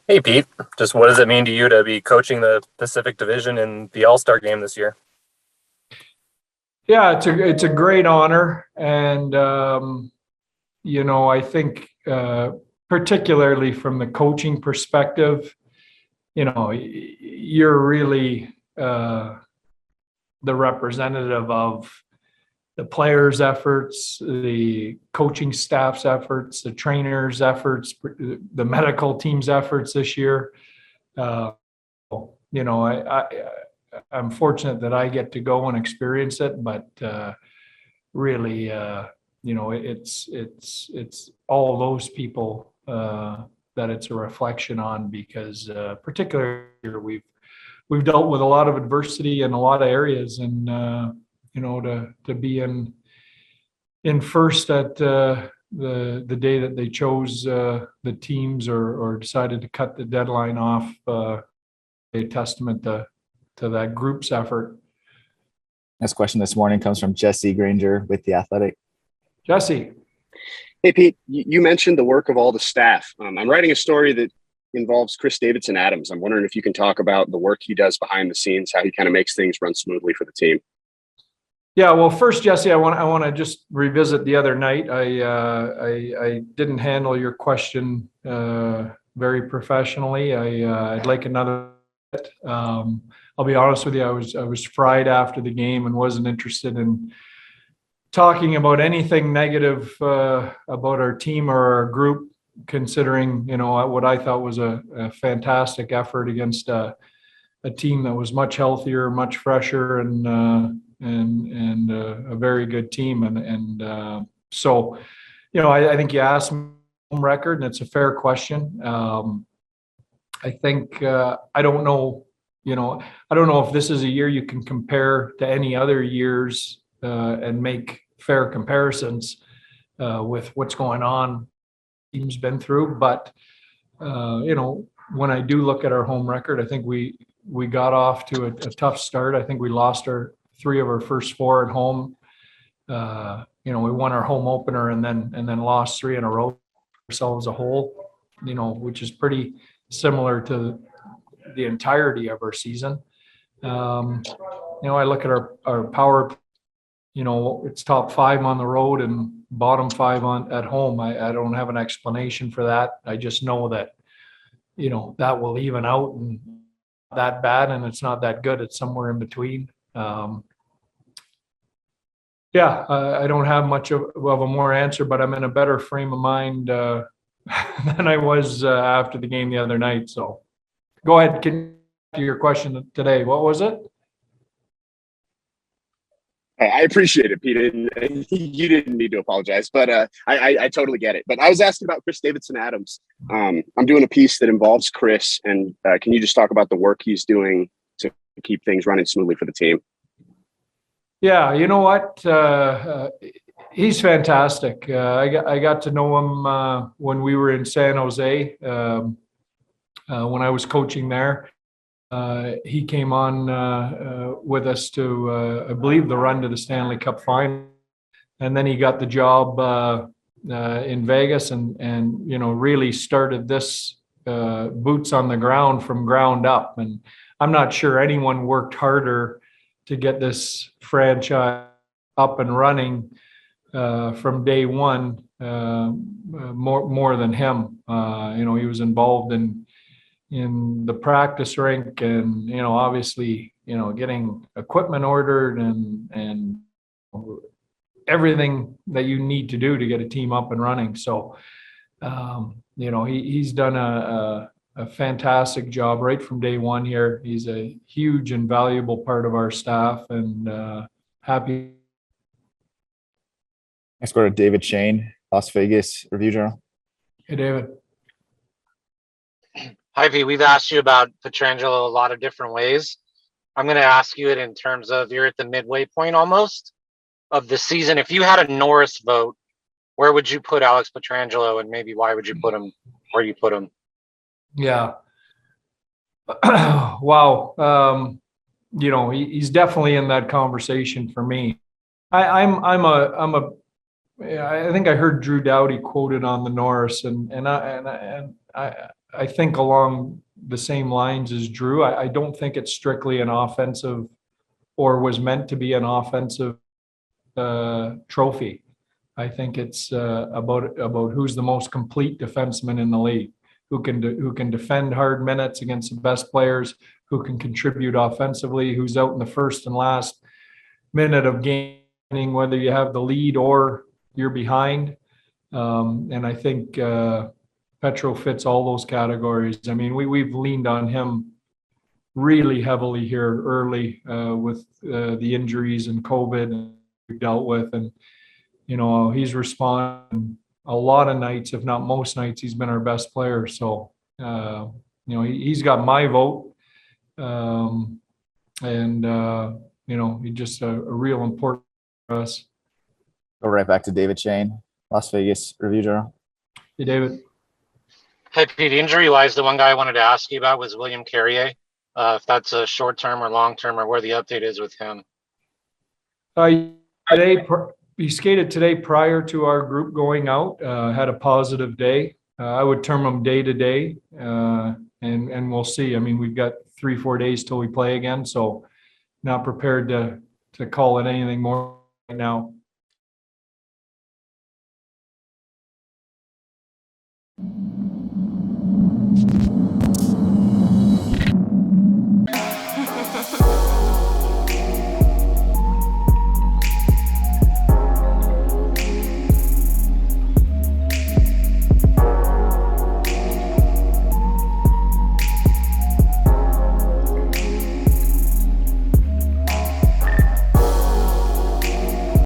Hey, Pete. Just what does it mean to you to be coaching the Pacific Division in the All-Star game this year? Yeah, it's a great honor, and I think particularly from the coaching perspective, you're really the representative of the players' efforts, the coaching staff's efforts, the trainers' efforts, the medical team's efforts this year. Uh, I'm fortunate that I get to go and experience it, but really, it's all those people that it's a reflection on because particularly we've dealt with a lot of adversity in a lot of areas, and to be in first at the day that they chose the teams or decided to cut the deadline off, a testament to that group's effort. Next question this morning comes from Jesse Granger with The Athletic. Jesse. Hey, Pete, you mentioned the work of all the staff. I'm writing a story that involves Chris Davidson-Adams. I'm wondering if you can talk about the work he does behind the scenes, how he kind of makes things run smoothly for the team. Yeah, well, first, Jesse, I want to just revisit the other night. I didn't handle your question very professionally. I'd like another. I'll be honest with you. I was fried after the game and wasn't interested in talking about anything negative about our team or our group, considering what I thought was a fantastic effort against a team that was much healthier, much fresher, and a very good team. So I think you asked me home record, and it's a fair question. I think I don't know if this is a year you can compare to any other years and make fair comparisons with what's going on team's been through. But when I do look at our home record, I think we got off to a tough start. I think we lost three of our first four at home. We won our home opener and then lost three in a row ourselves a whole, which is pretty similar to the entirety of our season. I look at our power, it's top five on the road and bottom five at home. I don't have an explanation for that. I just know that, that will even out, and that bad and it's not that good. It's somewhere in between. I don't have much of a more answer, but I'm in a better frame of mind than I was after the game the other night. So go ahead. Can to your question today. What was it? I appreciate it, Pete. You didn't need to apologize, but I totally get it. But I was asking about Chris Davidson-Adams. I'm doing a piece that involves Chris, and can you just talk about the work he's doing to keep things running smoothly for the team? Yeah, you know what? He's fantastic. I got to know him when we were in San Jose, when I was coaching there. He came on with us to, I believe, the run to the Stanley Cup final, and then he got the job in Vegas, and really started this boots on the ground from ground up. And I'm not sure anyone worked harder to get this franchise up and running from day one more than him. He was involved in the practice rink, and obviously getting equipment ordered and everything that you need to do to get a team up and running. So he's done a fantastic job right from day one here. He's a huge and valuable part of our staff, and happy. Next, go to David Shane, Las Vegas Review-Journal. Hey, David. Hi, Pete. We've asked you about Pietrangelo a lot of different ways. I'm going to ask you it in terms of you're at the midway point almost of the season. If you had a Norris vote, where would you put Alex Pietrangelo, and maybe why would you put him where you put him? Yeah. Wow. He's definitely in that conversation for me. I think I heard Drew Doughty quoted on the Norris, and I think along the same lines as Drew. I don't think it's strictly an offensive or was meant to be an offensive trophy. I think it's about who's the most complete defenseman in the league, who can defend hard minutes against the best players, who can contribute offensively, who's out in the first and last minute of game, whether you have the lead or you're behind. And I think Petro fits all those categories. I mean, we've leaned on him really heavily here early with the injuries and COVID we've dealt with. And, he's responded a lot of nights, if not most nights, he's been our best player. So, he's got my vote. He's just a real important for us. Go right back to David Shane, Las Vegas Review Journal. Hey, David. Hey, Pete, injury-wise, the one guy I wanted to ask you about was William Carrier. If that's a short-term or long-term, or where the update is with him. He skated today prior to our group going out, had a positive day. I would term him day to day, and we'll see. I mean, we've got 3-4 days till we play again, so not prepared to call it anything more right now.